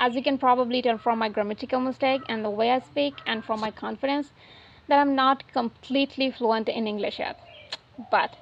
as you can probably tell from my grammatical mistake and the way I speak and from my confidence, that I'm not completely fluent in English yet. But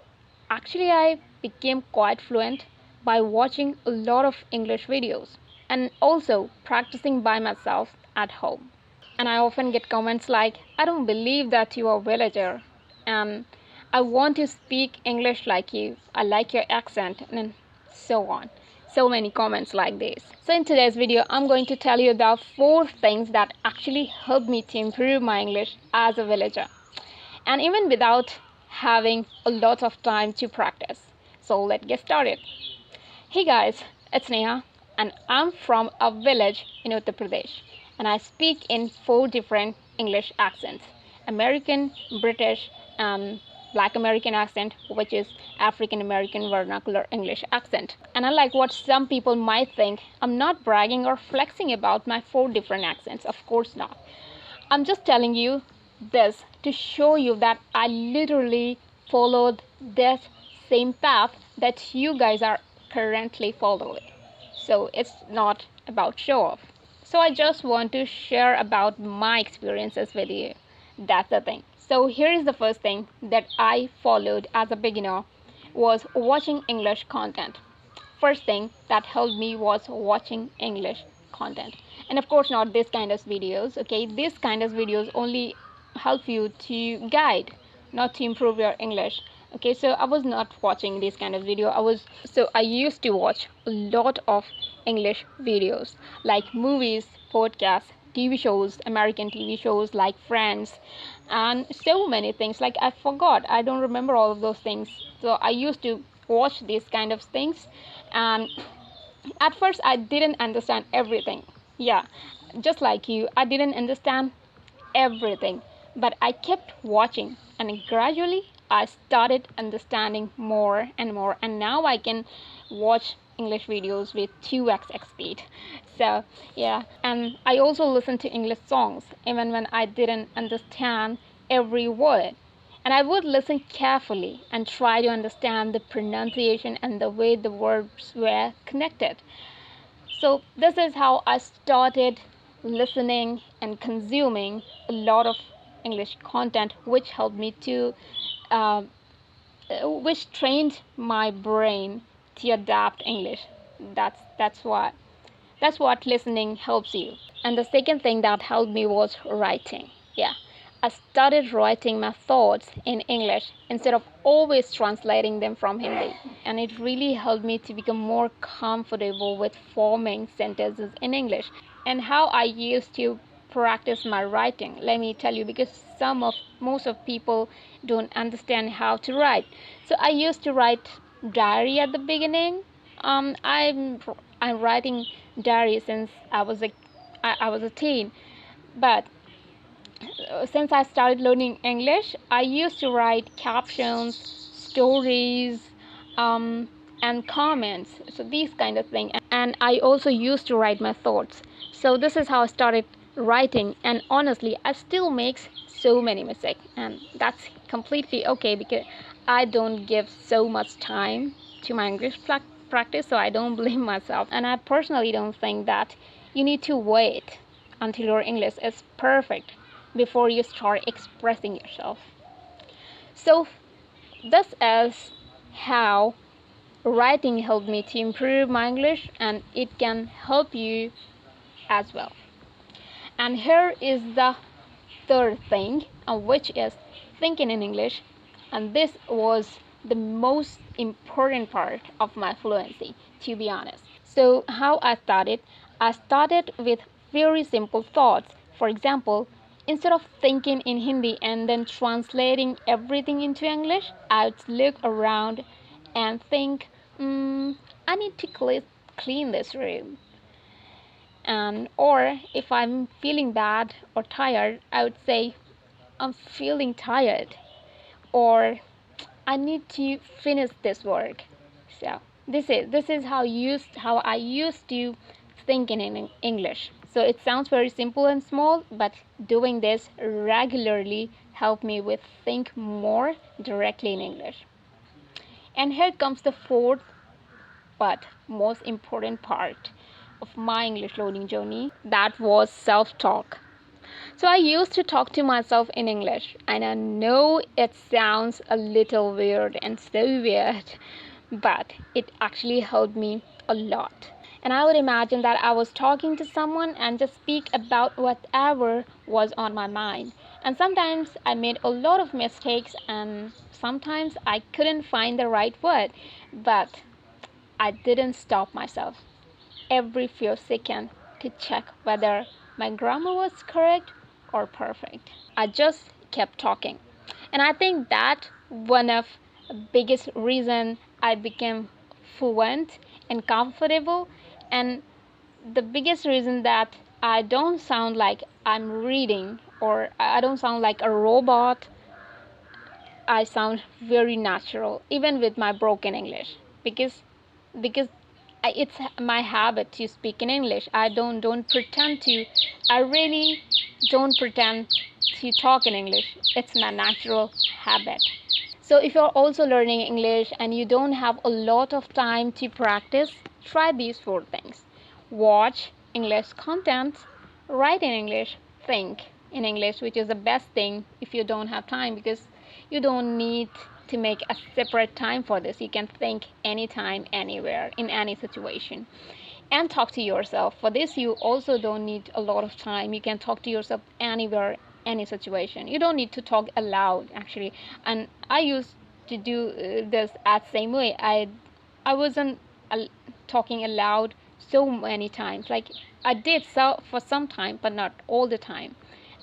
actually, I became quite fluent by watching a lot of English videos and also practicing by myself at home. And I often get comments like, I don't believe that you are a villager, and I want to speak English like you, I like your accent, and so on. So many comments like this. So in today's video, I'm going to tell you about 4 things that actually helped me to improve my English as a villager, and even without having a lot of time to practice. So let's get started. Hey guys, it's Neha, and I'm from a village in Uttar Pradesh, and I speak in 4 different English accents: American, British, and Black American accent, which is African American vernacular English accent. And unlike what some people might think, I'm not bragging or flexing about my 4 different accents, of course not. I'm just telling you this to show you that I literally followed this same path that you guys are currently following. So it's not about show off. So I just want to share about my experiences with you. That's the thing. So here is the first thing that I followed as a beginner was watching English content. First thing that helped me was watching English content, and of course not this kind of videos. Okay, this kind of videos only help you to guide, not to improve your English. Okay, so I was not watching this kind of video. I used to watch a lot of English videos like movies, podcasts, TV shows, American TV shows like Friends, and so many things. Like I forgot, I don't remember all of those things. So I used to watch these kind of things, and at first I didn't understand everything. Yeah, just like you, I didn't understand everything, but I kept watching, and gradually I started understanding more and more, and now I can watch English videos with 2x speed. So yeah, and I also listen to English songs even when I didn't understand every word, and I would listen carefully and try to understand the pronunciation and the way the words were connected. So this is how I started listening and consuming a lot of English content, which helped me to, uh, which trained my brain to adapt English. That's what listening helps you. And the second thing that helped me was writing. Yeah, I started writing my thoughts in English instead of always translating them from Hindi. And it really helped me to become more comfortable with forming sentences in English. And how I used to practice my writing, let me tell you, because most of people don't understand how to write. So I used to write diary at the beginning. I'm writing diary since I was a teen, but since I started learning English, I used to write captions, stories, um, and comments. So these kind of thing, and I also used to write my thoughts. So this is how I started writing, and honestly, I still make so many mistakes, and that's completely okay because I don't give so much time to my English practice, so I don't blame myself. And I personally don't think that you need to wait until your English is perfect before you start expressing yourself. So this is how writing helped me to improve my English, and it can help you as well. And here is the third thing, which is thinking in English. And this was the most important part of my fluency, to be honest. So how I started with very simple thoughts. For example, instead of thinking in Hindi and then translating everything into English, I would look around and think, I need to clean this room. And or if I'm feeling bad or tired, I would say, I'm feeling tired, or I need to finish this work. So this is how I used to think in English. So it sounds very simple and small, but doing this regularly helped me with think more directly in English. And here comes the fourth but most important part, of my English learning journey, that was self-talk. So I used to talk to myself in English, and I know it sounds a little weird and so weird, but it actually helped me a lot. And I would imagine that I was talking to someone and just speak about whatever was on my mind. And sometimes I made a lot of mistakes, and sometimes I couldn't find the right word, but I didn't stop myself every few seconds to check whether my grammar was correct or perfect. I just kept talking. And I think that one of the biggest reason I became fluent and comfortable, and the biggest reason that I don't sound like I'm reading or I don't sound like a robot. I sound very natural even with my broken English, because it's my habit to speak in English. I don't pretend to. I really don't pretend to talk in English. It's my natural habit. So if you're also learning English and you don't have a lot of time to practice, try these four things. Watch English content, write in English, think in English, which is the best thing if you don't have time, because you don't need to make a separate time for this. You can think anytime, anywhere, in any situation. And talk to yourself. For this, you also don't need a lot of time. You can talk to yourself anywhere, any situation. You don't need to talk aloud, actually. And I used to do this at same way. I wasn't talking aloud so many times. Like I did so for some time, but not all the time.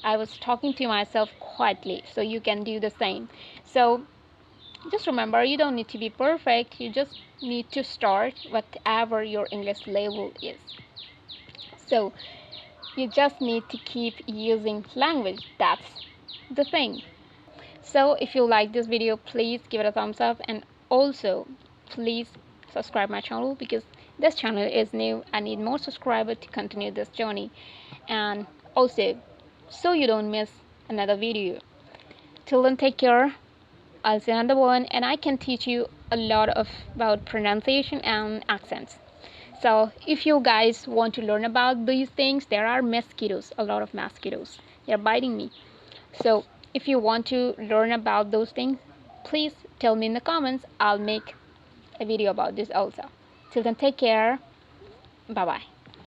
I was talking to myself quietly. So you can do the same. So just remember, you don't need to be perfect. You just need to start whatever your English level is. So you just need to keep using language. That's the thing. So if you like this video, please give it a thumbs up, and also please subscribe my channel, because this channel is new. I need more subscribers to continue this journey, and also so you don't miss another video. Till then, take care. I'll see another one, and I can teach you a lot of about pronunciation and accents. So if you guys want to learn about these things, there are mosquitoes, a lot of mosquitoes. They're biting me. So if you want to learn about those things, please tell me in the comments. I'll make a video about this also. Till then, take care. Bye bye.